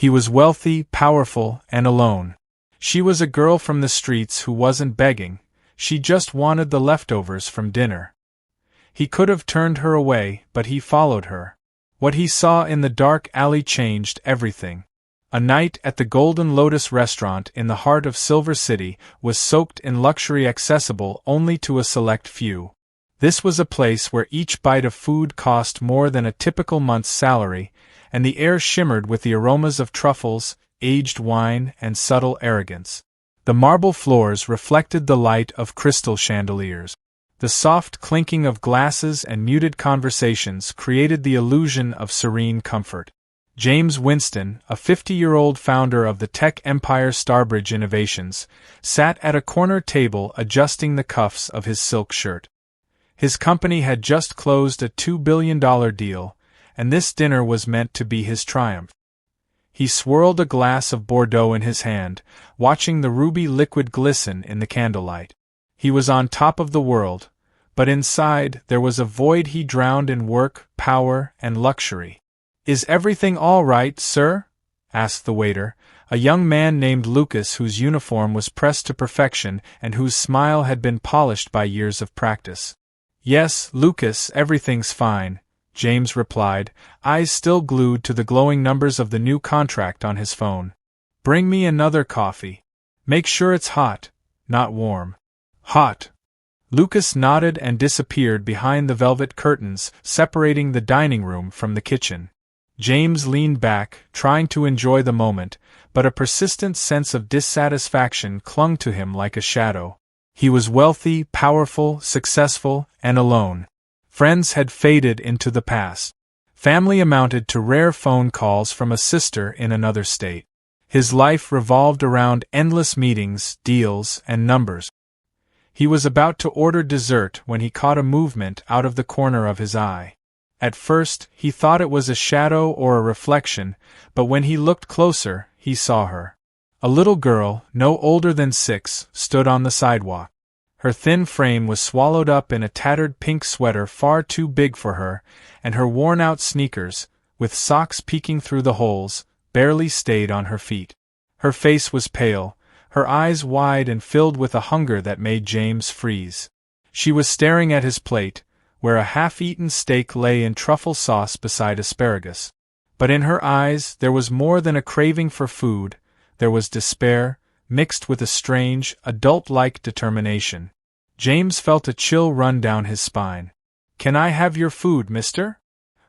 He was wealthy, powerful, and alone. She was a girl from the streets who wasn't begging, she just wanted the leftovers from dinner. He could have turned her away, but he followed her. What he saw in the dark alley changed everything. A night at the Golden Lotus restaurant in the heart of Silver City was soaked in luxury accessible only to a select few. This was a place where each bite of food cost more than a typical month's salary, and the air shimmered with the aromas of truffles, aged wine, and subtle arrogance. The marble floors reflected the light of crystal chandeliers. The soft clinking of glasses and muted conversations created the illusion of serene comfort. James Winston, a 50-year-old founder of the tech empire Starbridge Innovations, sat at a corner table adjusting the cuffs of his silk shirt. His company had just closed a $2 billion deal, and this dinner was meant to be his triumph. He swirled a glass of Bordeaux in his hand, watching the ruby liquid glisten in the candlelight. He was on top of the world, but inside there was a void he drowned in work, power, and luxury. "Is everything all right, sir?" asked the waiter, a young man named Lucas whose uniform was pressed to perfection and whose smile had been polished by years of practice. "Yes, Lucas, everything's fine," James replied, eyes still glued to the glowing numbers of the new contract on his phone. "Bring me another coffee. Make sure it's hot, not warm." "Hot." Lucas nodded and disappeared behind the velvet curtains separating the dining room from the kitchen. James leaned back, trying to enjoy the moment, but a persistent sense of dissatisfaction clung to him like a shadow. He was wealthy, powerful, successful, and alone. Friends had faded into the past. Family amounted to rare phone calls from a sister in another state. His life revolved around endless meetings, deals, and numbers. He was about to order dessert when he caught a movement out of the corner of his eye. At first, he thought it was a shadow or a reflection, but when he looked closer, he saw her. A little girl, no older than 6, stood on the sidewalk. Her thin frame was swallowed up in a tattered pink sweater far too big for her, and her worn-out sneakers, with socks peeking through the holes, barely stayed on her feet. Her face was pale, her eyes wide and filled with a hunger that made James freeze. She was staring at his plate, where a half-eaten steak lay in truffle sauce beside asparagus. But in her eyes there was more than a craving for food, there was despair, mixed with a strange, adult-like determination. James felt a chill run down his spine. "Can I have your food, mister?"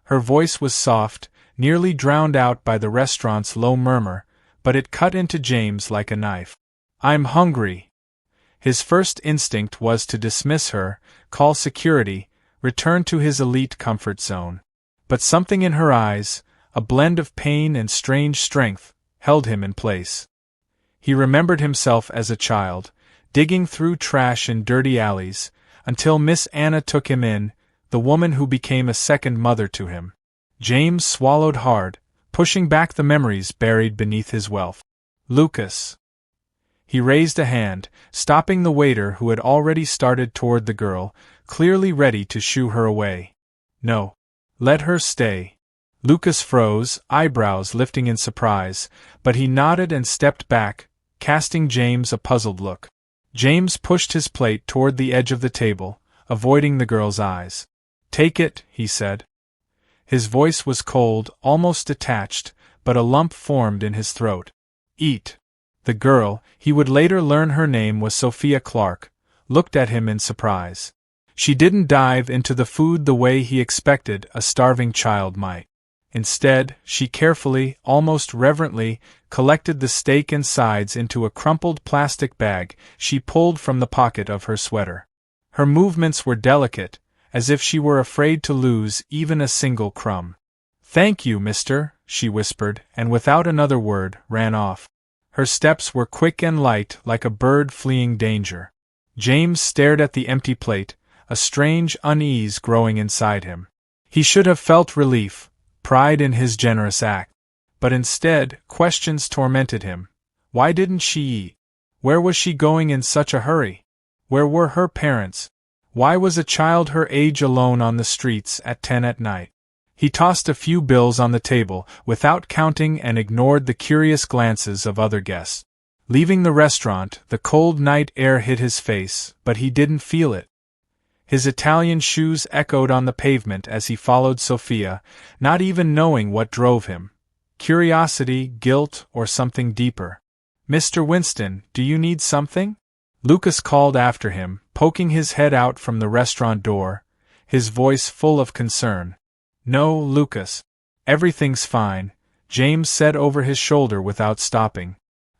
Her voice was soft, nearly drowned out by the restaurant's low murmur, but it cut into James like a knife. "I'm hungry." His first instinct was to dismiss her, call security, return to his elite comfort zone. But something in her eyes, a blend of pain and strange strength, held him in place. He remembered himself as a child, digging through trash in dirty alleys, until Miss Anna took him in, the woman who became a second mother to him. James swallowed hard, pushing back the memories buried beneath his wealth. "Lucas." He raised a hand, stopping the waiter who had already started toward the girl, clearly ready to shoo her away. "No. Let her stay." Lucas froze, eyebrows lifting in surprise, but he nodded and stepped back, casting James a puzzled look. James pushed his plate toward the edge of the table, avoiding the girl's eyes. "Take it," he said. His voice was cold, almost detached, but a lump formed in his throat. "Eat." The girl, he would later learn her name was Sophia Clark, looked at him in surprise. She didn't dive into the food the way he expected a starving child might. Instead, she carefully, almost reverently, collected the steak and sides into a crumpled plastic bag she pulled from the pocket of her sweater. Her movements were delicate, as if she were afraid to lose even a single crumb. "Thank you, mister," she whispered, and without another word, ran off. Her steps were quick and light like a bird fleeing danger. James stared at the empty plate, a strange unease growing inside him. He should have felt relief, pride in his generous act. But instead, questions tormented him. Why didn't she eat? Where was she going in such a hurry? Where were her parents? Why was a child her age alone on the streets at 10 at night? He tossed a few bills on the table, without counting, and ignored the curious glances of other guests. Leaving the restaurant, the cold night air hit his face, but he didn't feel it. His Italian shoes echoed on the pavement as he followed Sophia, not even knowing what drove him. Curiosity, guilt, or something deeper. "Mr. Winston, do you need something?" Lucas called after him, poking his head out from the restaurant door, his voice full of concern. "No, Lucas. Everything's fine," James said over his shoulder without stopping.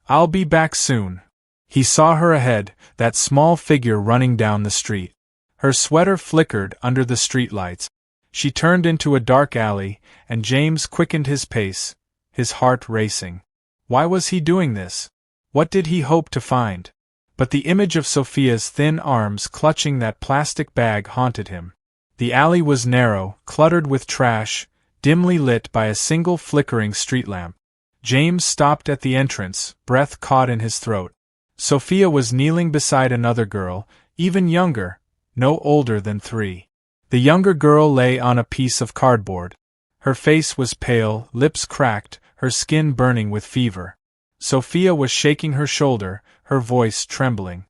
"I'll be back soon." He saw her ahead, that small figure running down the street. Her sweater flickered under the streetlights. She turned into a dark alley, and James quickened his pace, his heart racing. Why was he doing this? What did he hope to find? But the image of Sophia's thin arms clutching that plastic bag haunted him. The alley was narrow, cluttered with trash, dimly lit by a single flickering street lamp. James stopped at the entrance, breath caught in his throat. Sophia was kneeling beside another girl, even younger, no older than 3. The younger girl lay on a piece of cardboard. Her face was pale, lips cracked, her skin burning with fever. Sophia was shaking her shoulder, her voice trembling.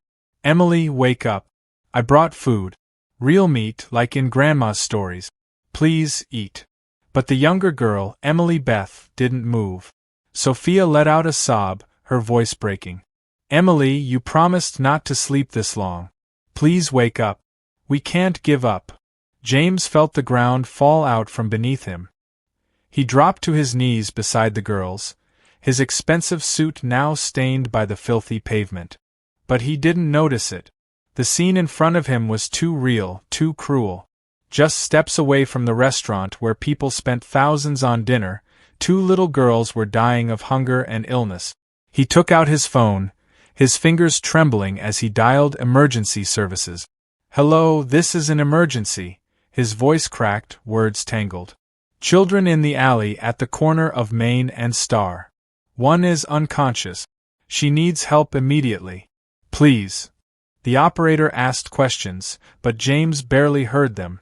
"Emily, wake up. I brought food. Real meat, like in Grandma's stories. Please, eat." But the younger girl, Emily Beth, didn't move. Sophia let out a sob, her voice breaking. "Emily, you promised not to sleep this long. Please wake up. We can't give up." James felt the ground fall out from beneath him. He dropped to his knees beside the girls, his expensive suit now stained by the filthy pavement. But he didn't notice it. The scene in front of him was too real, too cruel. Just steps away from the restaurant where people spent thousands on dinner, 2 little girls were dying of hunger and illness. He took out his phone, his fingers trembling as he dialed emergency services. "Hello, this is an emergency." His voice cracked, words tangled. "Children in the alley at the corner of Main and Star. One is unconscious. She needs help immediately. Please." The operator asked questions, but James barely heard them.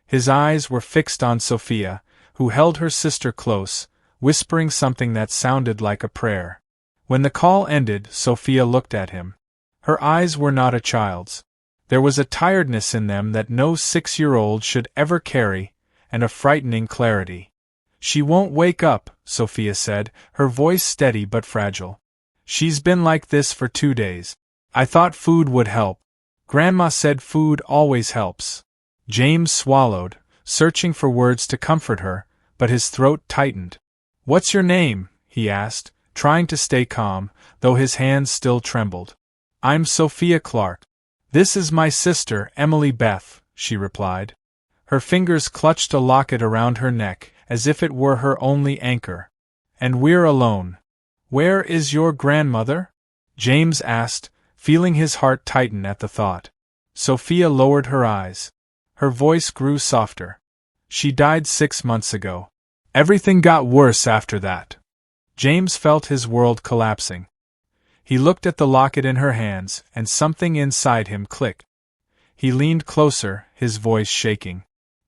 His eyes were fixed on Sophia, who held her sister close, whispering something that sounded like a prayer. When the call ended, Sophia looked at him. Her eyes were not a child's. There was a tiredness in them that no 6-year-old should ever carry, and a frightening clarity. "She won't wake up," Sophia said, her voice steady but fragile. "She's been like this for 2 days. I thought food would help. Grandma said food always helps." James swallowed, searching for words to comfort her, but his throat tightened. "What's your name?" he asked, trying to stay calm, though his hands still trembled. "I'm Sophia Clark. This is my sister, Emily Beth," she replied. Her fingers clutched a locket around her neck, as if it were her only anchor. "And we're alone." "Where is your grandmother?" James asked, feeling his heart tighten at the thought. Sophia lowered her eyes. Her voice grew softer. "She died 6 months ago. Everything got worse after that." James felt his world collapsing. He looked at the locket in her hands, and something inside him clicked. He leaned closer, his voice shaking.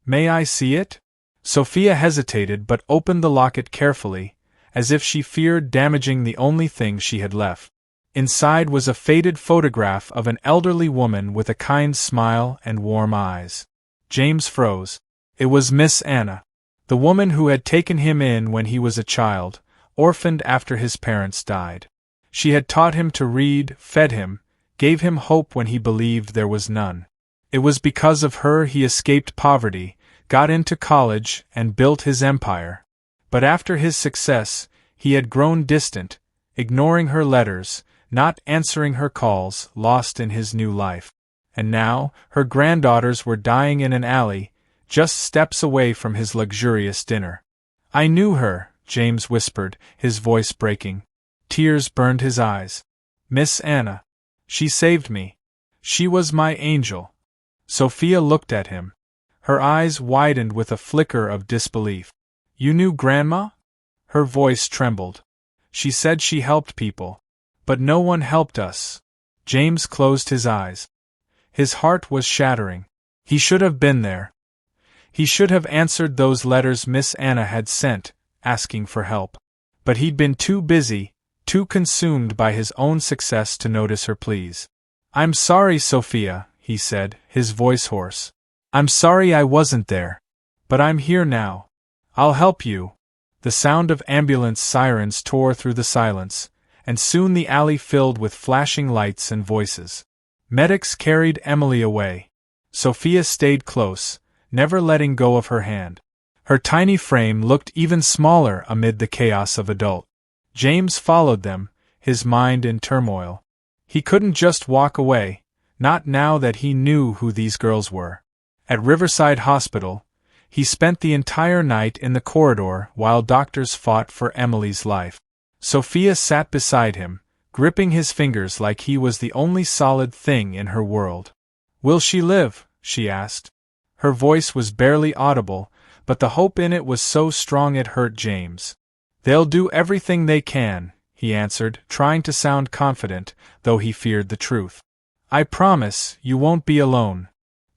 "May I see it?" Sophia hesitated but opened the locket carefully, as if she feared damaging the only thing she had left. Inside was a faded photograph of an elderly woman with a kind smile and warm eyes. James froze. It was Miss Anna, the woman who had taken him in when he was a child, orphaned after his parents died. She had taught him to read, fed him, gave him hope when he believed there was none. It was because of her he escaped poverty, got into college, and built his empire. But after his success, he had grown distant, ignoring her letters, not answering her calls, lost in his new life. And now, her granddaughters were dying in an alley, just steps away from his luxurious dinner. "I knew her," James whispered, his voice breaking. Tears burned his eyes. "Miss Anna. She saved me. She was my angel." Sophia looked at him. Her eyes widened with a flicker of disbelief. "You knew Grandma?" Her voice trembled. "She said she helped people. But no one helped us." James closed his eyes. His heart was shattering. He should have been there. He should have answered those letters Miss Anna had sent, asking for help. But he'd been too busy, too consumed by his own success to notice her pleas. "I'm sorry, Sophia," he said, his voice hoarse. "I'm sorry I wasn't there. But I'm here now. I'll help you." The sound of ambulance sirens tore through the silence, and soon the alley filled with flashing lights and voices. Medics carried Emily away. Sophia stayed close, never letting go of her hand. Her tiny frame looked even smaller amid the chaos of adult. James followed them, his mind in turmoil. He couldn't just walk away, not now that he knew who these girls were. At Riverside Hospital, he spent the entire night in the corridor while doctors fought for Emily's life. Sophia sat beside him, gripping his fingers like he was the only solid thing in her world. "Will she live?" she asked. Her voice was barely audible, but the hope in it was so strong it hurt James. "They'll do everything they can," he answered, trying to sound confident, though he feared the truth. "I promise you won't be alone."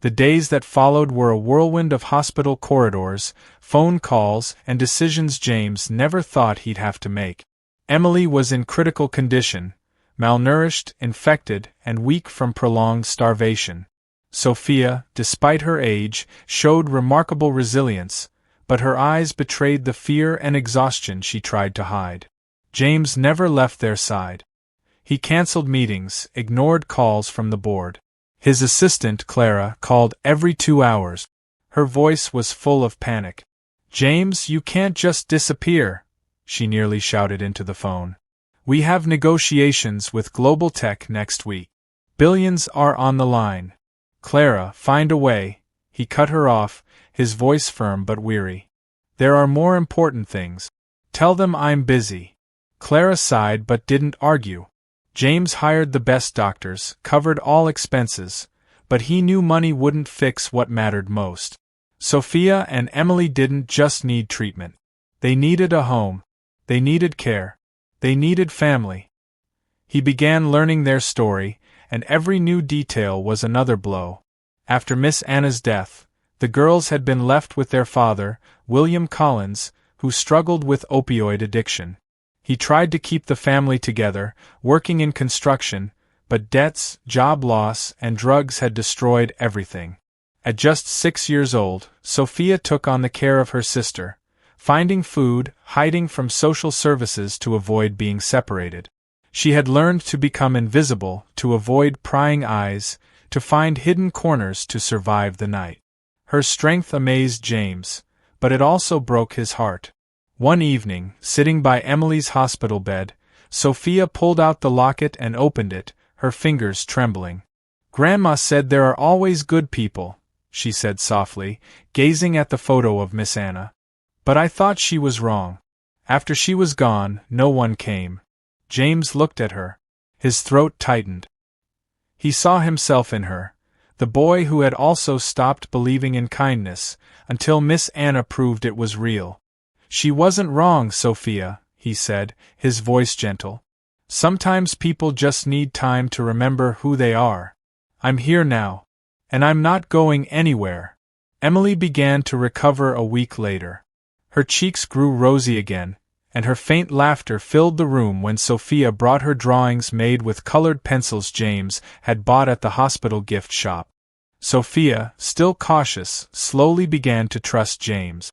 The days that followed were a whirlwind of hospital corridors, phone calls, and decisions James never thought he'd have to make. Emily was in critical condition, malnourished, infected, and weak from prolonged starvation. Sophia, despite her age, showed remarkable resilience, but her eyes betrayed the fear and exhaustion she tried to hide. James never left their side. He canceled meetings, ignored calls from the board. His assistant, Clara, called every 2 hours. Her voice was full of panic. "James, you can't just disappear," she nearly shouted into the phone. "We have negotiations with Global Tech next week. Billions are on the line. Clara, find a way." He cut her off, his voice firm but weary. "There are more important things. Tell them I'm busy." Clara sighed but didn't argue. James hired the best doctors, covered all expenses, but he knew money wouldn't fix what mattered most. Sophia and Emily didn't just need treatment. They needed a home. They needed care. They needed family. He began learning their story, and every new detail was another blow. After Miss Anna's death, the girls had been left with their father, William Collins, who struggled with opioid addiction. He tried to keep the family together, working in construction, but debts, job loss, and drugs had destroyed everything. At just 6 years old, Sophia took on the care of her sister, finding food, hiding from social services to avoid being separated. She had learned to become invisible, to avoid prying eyes, to find hidden corners to survive the night. Her strength amazed James, but it also broke his heart. One evening, sitting by Emily's hospital bed, Sophia pulled out the locket and opened it, her fingers trembling. "Grandma said there are always good people," she said softly, gazing at the photo of Miss Anna. "But I thought she was wrong. After she was gone, no one came." James looked at her. His throat tightened. He saw himself in her, the boy who had also stopped believing in kindness, until Miss Anna proved it was real. "She wasn't wrong, Sophia," he said, his voice gentle. "Sometimes people just need time to remember who they are. I'm here now. And I'm not going anywhere." Emily began to recover a week later. Her cheeks grew rosy again, and her faint laughter filled the room when Sophia brought her drawings made with colored pencils James had bought at the hospital gift shop. Sophia, still cautious, slowly began to trust James.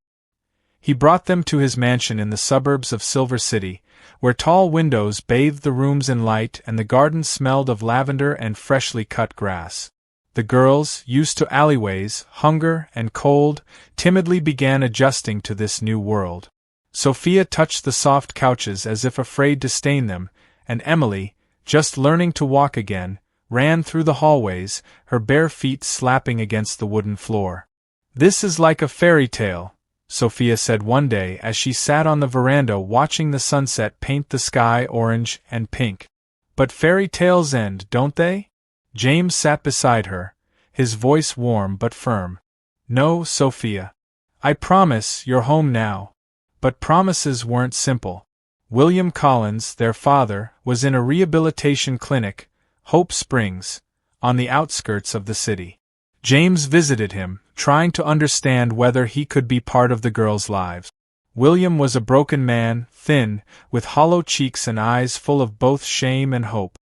He brought them to his mansion in the suburbs of Silver City, where tall windows bathed the rooms in light and the garden smelled of lavender and freshly cut grass. The girls, used to alleyways, hunger, and cold, timidly began adjusting to this new world. Sophia touched the soft couches as if afraid to stain them, and Emily, just learning to walk again, ran through the hallways, her bare feet slapping against the wooden floor. "This is like a fairy tale," Sophia said one day as she sat on the veranda watching the sunset paint the sky orange and pink. "But fairy tales end, don't they?" James sat beside her, his voice warm but firm. "No, Sophia. I promise you're home now." But promises weren't simple. William Collins, their father, was in a rehabilitation clinic, Hope Springs, on the outskirts of the city. James visited him, trying to understand whether he could be part of the girls' lives. William was a broken man, thin, with hollow cheeks and eyes full of both shame and hope.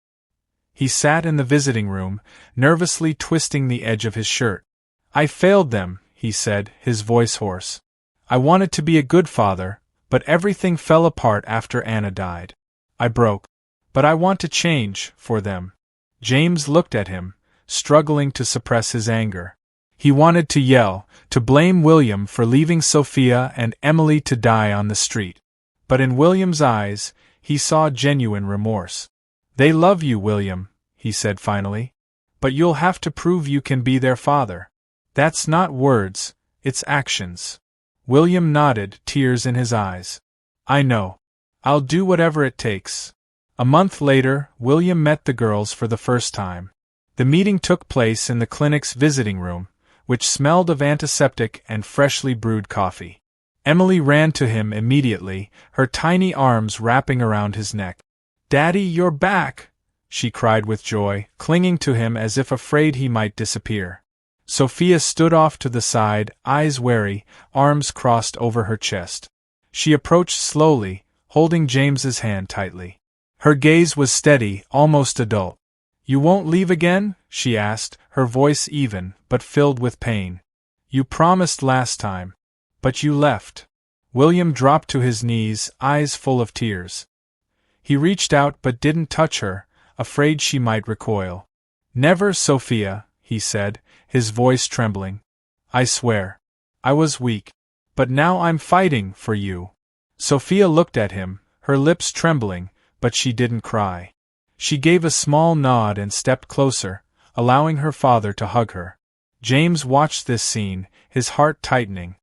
He sat in the visiting room, nervously twisting the edge of his shirt. "I failed them," he said, his voice hoarse. "I wanted to be a good father, but everything fell apart after Anna died. I broke. But I want to change, for them." James looked at him, struggling to suppress his anger. He wanted to yell, to blame William for leaving Sophia and Emily to die on the street. But in William's eyes, he saw genuine remorse. "They love you, William," he said finally. "But you'll have to prove you can be their father. That's not words, it's actions." William nodded, tears in his eyes. "I know. I'll do whatever it takes." A month later, William met the girls for the first time. The meeting took place in the clinic's visiting room, which smelled of antiseptic and freshly brewed coffee. Emily ran to him immediately, her tiny arms wrapping around his neck. "Daddy, you're back!" she cried with joy, clinging to him as if afraid he might disappear. Sophia stood off to the side, eyes wary, arms crossed over her chest. She approached slowly, holding James's hand tightly. Her gaze was steady, almost adult. "You won't leave again?" she asked, her voice even, but filled with pain. "You promised last time. But you left." William dropped to his knees, eyes full of tears. He reached out but didn't touch her, afraid she might recoil. "Never, Sophia," he said, his voice trembling. "I swear. I was weak. But now I'm fighting for you." Sophia looked at him, her lips trembling, but she didn't cry. She gave a small nod and stepped closer, allowing her father to hug her. James watched this scene, his heart tightening.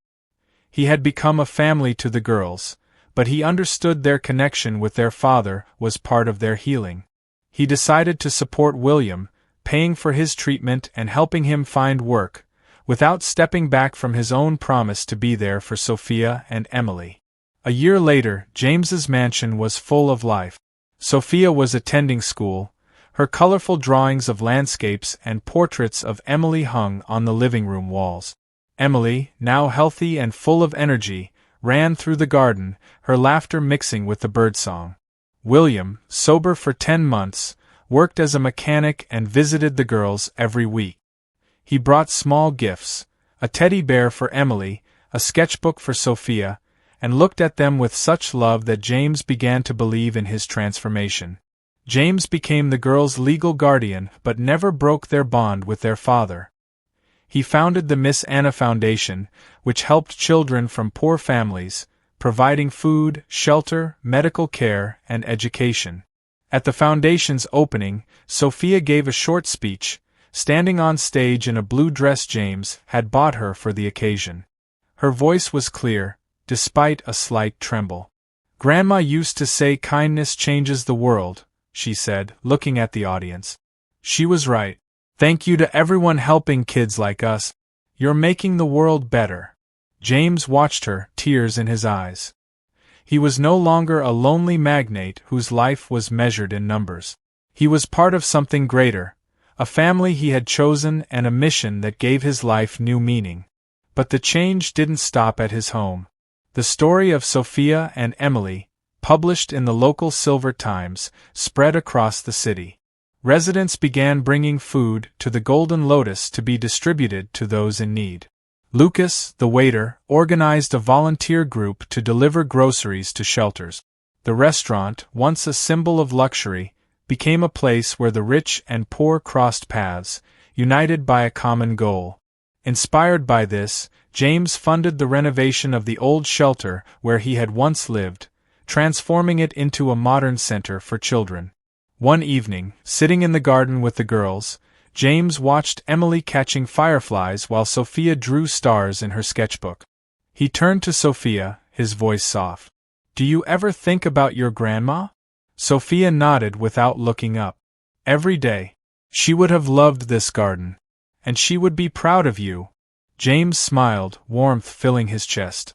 He had become a family to the girls, but he understood their connection with their father was part of their healing. He decided to support William, paying for his treatment and helping him find work, without stepping back from his own promise to be there for Sophia and Emily. A year later, James's mansion was full of life. Sophia was attending school, her colorful drawings of landscapes and portraits of Emily hung on the living room walls. Emily, now healthy and full of energy, ran through the garden, her laughter mixing with the birdsong. William, sober for 10 months, worked as a mechanic and visited the girls every week. He brought small gifts, a teddy bear for Emily, a sketchbook for Sophia, and looked at them with such love that James began to believe in his transformation. James became the girls' legal guardian but never broke their bond with their father. He founded the Miss Anna Foundation, which helped children from poor families, providing food, shelter, medical care, and education. At the foundation's opening, Sophia gave a short speech, standing on stage in a blue dress James had bought her for the occasion. Her voice was clear, despite a slight tremble. "Grandma used to say kindness changes the world," she said, looking at the audience. "She was right. Thank you to everyone helping kids like us. You're making the world better." James watched her, tears in his eyes. He was no longer a lonely magnate whose life was measured in numbers. He was part of something greater, a family he had chosen and a mission that gave his life new meaning. But the change didn't stop at his home. The story of Sophia and Emily, published in the local Silver Times, spread across the city. Residents began bringing food to the Golden Lotus to be distributed to those in need. Lucas, the waiter, organized a volunteer group to deliver groceries to shelters. The restaurant, once a symbol of luxury, became a place where the rich and poor crossed paths, united by a common goal. Inspired by this, James funded the renovation of the old shelter where he had once lived, transforming it into a modern center for children. One evening, sitting in the garden with the girls, James watched Emily catching fireflies while Sophia drew stars in her sketchbook. He turned to Sophia, his voice soft. "Do you ever think about your grandma?" Sophia nodded without looking up. "Every day. She would have loved this garden. And she would be proud of you." James smiled, warmth filling his chest.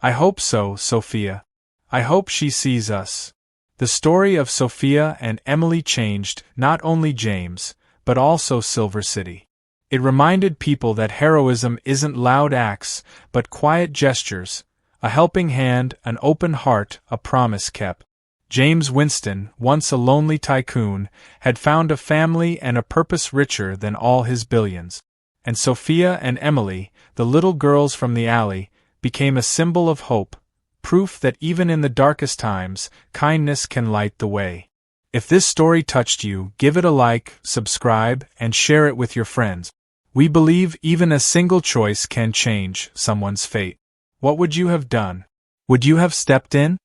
"I hope so, Sophia. I hope she sees us." The story of Sophia and Emily changed not only James, but also Silver City. It reminded people that heroism isn't loud acts, but quiet gestures, a helping hand, an open heart, a promise kept. James Winston, once a lonely tycoon, had found a family and a purpose richer than all his billions. And Sophia and Emily, the little girls from the alley, became a symbol of hope, proof that even in the darkest times, kindness can light the way. If this story touched you, give it a like, subscribe, and share it with your friends. We believe even a single choice can change someone's fate. What would you have done? Would you have stepped in?